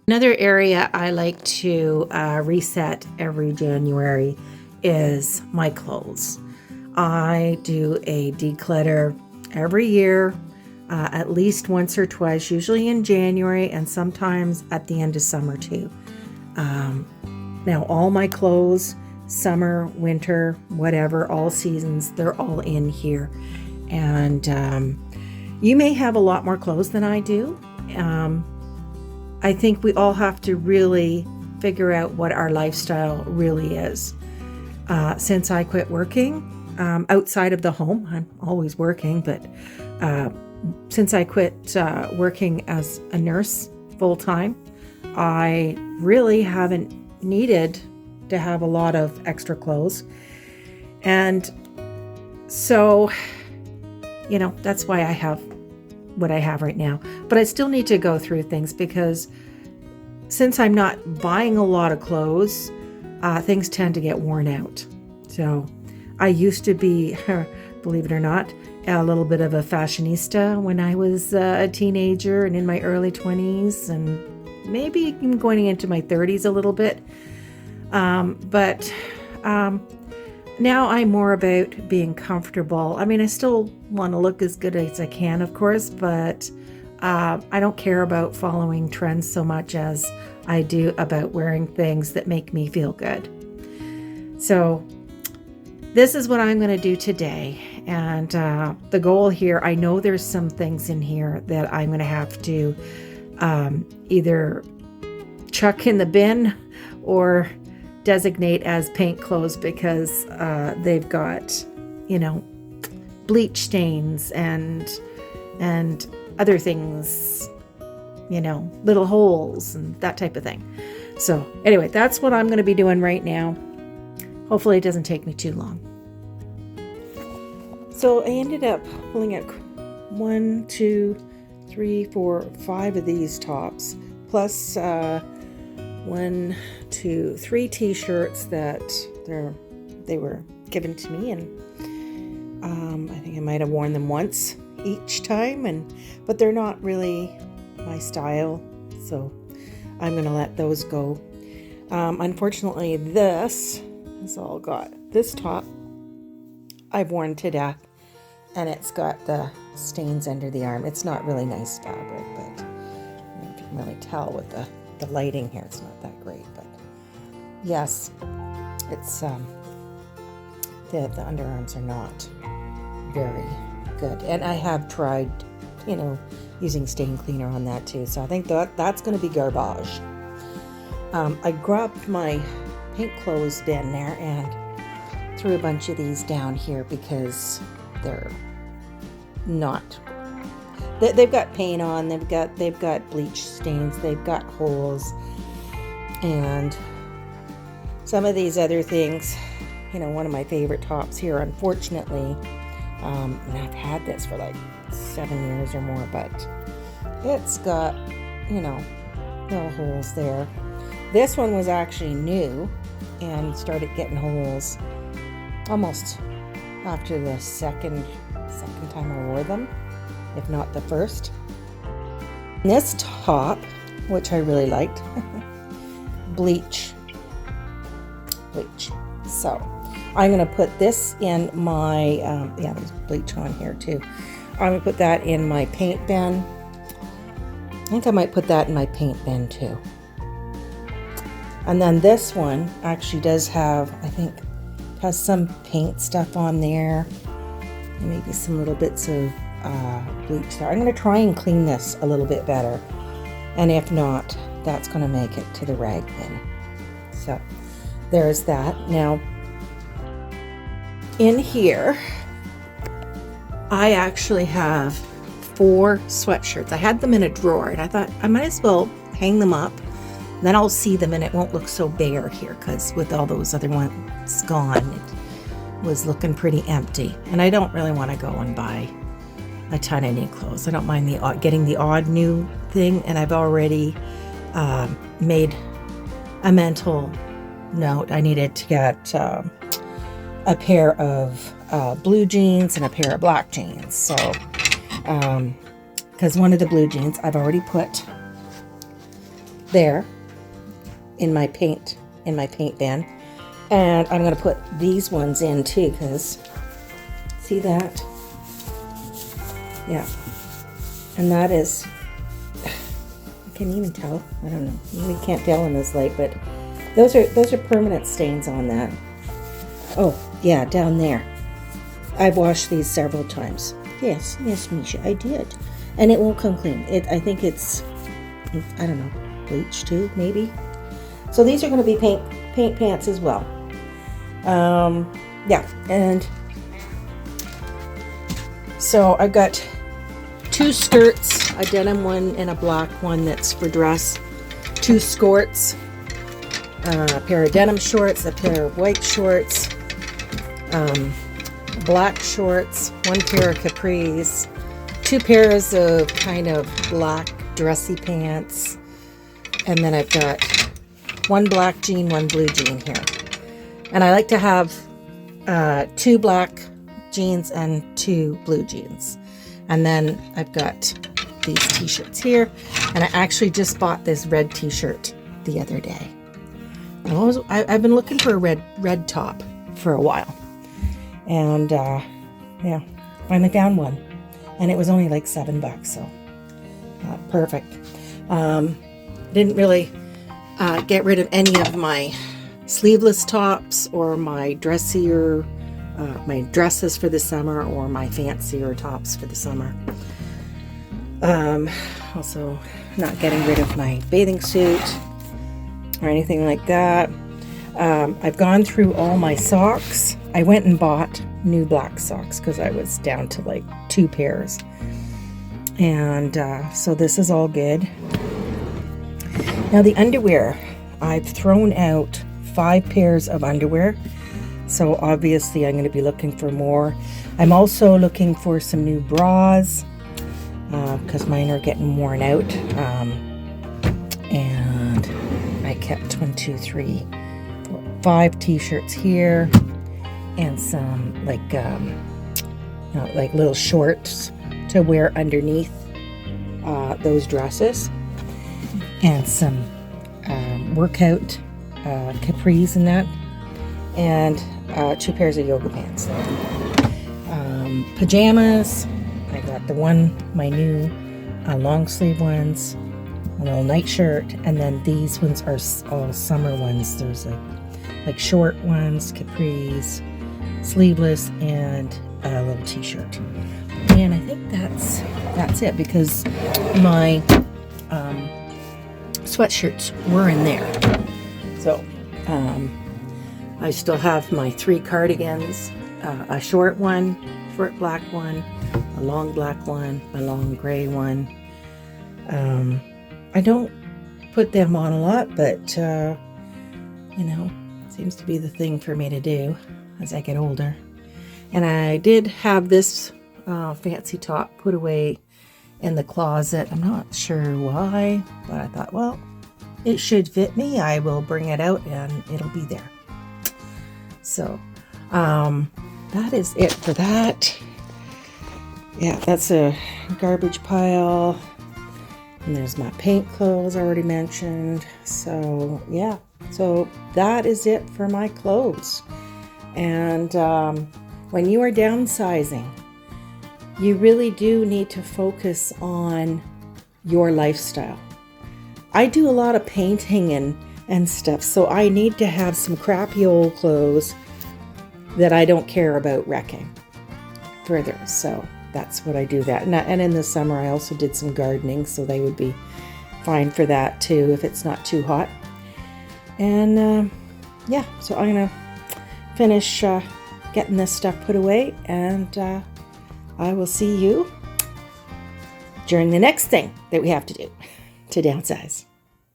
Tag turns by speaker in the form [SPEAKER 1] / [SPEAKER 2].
[SPEAKER 1] Another area I like to reset every January is my clothes. I do a declutter every year, at least once or twice, usually in January and sometimes at the end of summer too. Now all my clothes, summer, winter, whatever, all seasons, they're all in here. And you may have a lot more clothes than I do. I think we all have to really figure out what our lifestyle really is. Since I quit working outside of the home, I'm always working, but since I quit working as a nurse full time, I really haven't needed to have a lot of extra clothes. And so, that's why I have what I have right now. But I still need to go through things because since I'm not buying a lot of clothes, things tend to get worn out. So I used to be, believe it or not, a little bit of a fashionista when I was a teenager and in my early 20s and maybe even going into my 30s a little bit. But now I'm more about being comfortable. I mean, I still want to look as good as I can, of course, but I don't care about following trends so much as I do about wearing things that make me feel good. So this is what I'm going to do today. And the goal here, I know there's some things in here that I'm going to have to either chuck in the bin or designate as paint clothes because they've got, bleach stains and other things, little holes and that type of thing. So anyway, that's what I'm going to be doing right now. Hopefully it doesn't take me too long. So I ended up pulling out 1, 2, 3, 4, 5 of these tops, plus 1, 2, 3 t-shirts that they were given to me, and I think I might have worn them once each time, but they're not really my style, so I'm gonna let those go. Unfortunately, this top I've worn to death, and it's got the stains under the arm. It's not really nice fabric, but I don't know if you can really tell with the lighting here. It's not that great, but yes, it's the underarms are not very good, and I have tried using stain cleaner on that too, so I think that's going to be garbage. I grabbed my paint clothes bin there and threw a bunch of these down here because they're not, they've got paint on, they've got bleach stains, they've got holes, and some of these other things. One of my favorite tops here, unfortunately, and I've had this for like 7 years or more, but it's got little holes there. This one was actually new and started getting holes almost after the second time I wore them, if not the first. This top, which I really liked, bleach. So I'm going to put this in my, there's bleach on here too. I'm going to put that in my paint bin. I think I might put that in my paint bin too. And then this one actually does have, I think, has some paint stuff on there. And maybe some little bits of bleach there. I'm going to try and clean this a little bit better. And if not, that's going to make it to the rag bin. So there's that. Now, in here, I actually have 4 sweatshirts. I had them in a drawer, and I thought I might as well hang them up. Then I'll see them, and it won't look so bare here, because with all those other ones gone, it was looking pretty empty. And I don't really want to go and buy a ton of new clothes. I don't mind getting the odd new thing, and I've already made a mental note. I needed to get a pair of blue jeans and a pair of black jeans. So, because one of the blue jeans I've already put there in my paint bin. And I'm going to put these ones in too, because see that? Yeah. And that is, I can't even tell. I don't know. You can't tell in this light, but those are permanent stains on that. Oh, yeah, down there. I've washed these several times. Yes, Misha, I did. And it won't come clean. I think it's, I don't know, bleach too, maybe. So these are going to be paint pants as well. Yeah, and so I've got 2 skirts, a denim one and a black one that's for dress, 2 skirts, a pair of denim shorts, a pair of white shorts, black shorts, 1 pair of capris, 2 pairs of kind of black dressy pants, and then I've got 1 black jean, 1 blue jean here. And I like to have 2 black jeans and 2 blue jeans. And then I've got these t-shirts here. And I actually just bought this red t-shirt the other day. I've been looking for a red top for a while. And yeah, finally found one. And it was only like $7, so perfect. Didn't really get rid of any of my sleeveless tops or my dressier, my dresses for the summer, or my fancier tops for the summer. Also not getting rid of my bathing suit or anything like that. I've gone through all my socks. I went and bought new black socks because I was down to like 2 pairs. And so this is all good. Now the underwear, I've thrown out 5 pairs of underwear. So obviously I'm going to be looking for more. I'm also looking for some new bras because mine are getting worn out. And I kept 5 t-shirts here and some like little shorts to wear underneath those dresses, and some workout capris and that, and 2 pairs of yoga pants. Pajamas, I got my new long sleeve ones, a little nightshirt, and then these ones are all summer ones. There's like short ones, capris, sleeveless, and a little t-shirt. And I think that's it, because my sweatshirts were in there. So I still have my 3 cardigans, a short black one, a long black one, a long gray one. I don't put them on a lot, but you know, it seems to be the thing for me to do as I get older. And I did have this fancy top put away in the closet. I'm not sure why, but I thought, well, it should fit me. I will bring it out and it'll be there. So that is it for that. Yeah, that's a garbage pile. And there's my paint clothes I already mentioned. So yeah, so that is it for my clothes. And when you are downsizing, you really do need to focus on your lifestyle. I do a lot of painting and stuff, so I need to have some crappy old clothes that I don't care about wrecking further. So that's what I do that. And in the summer, I also did some gardening, so they would be fine for that too if it's not too hot. And yeah, so I'm gonna finish getting this stuff put away, and I will see you during the next thing that we have to do to downsize.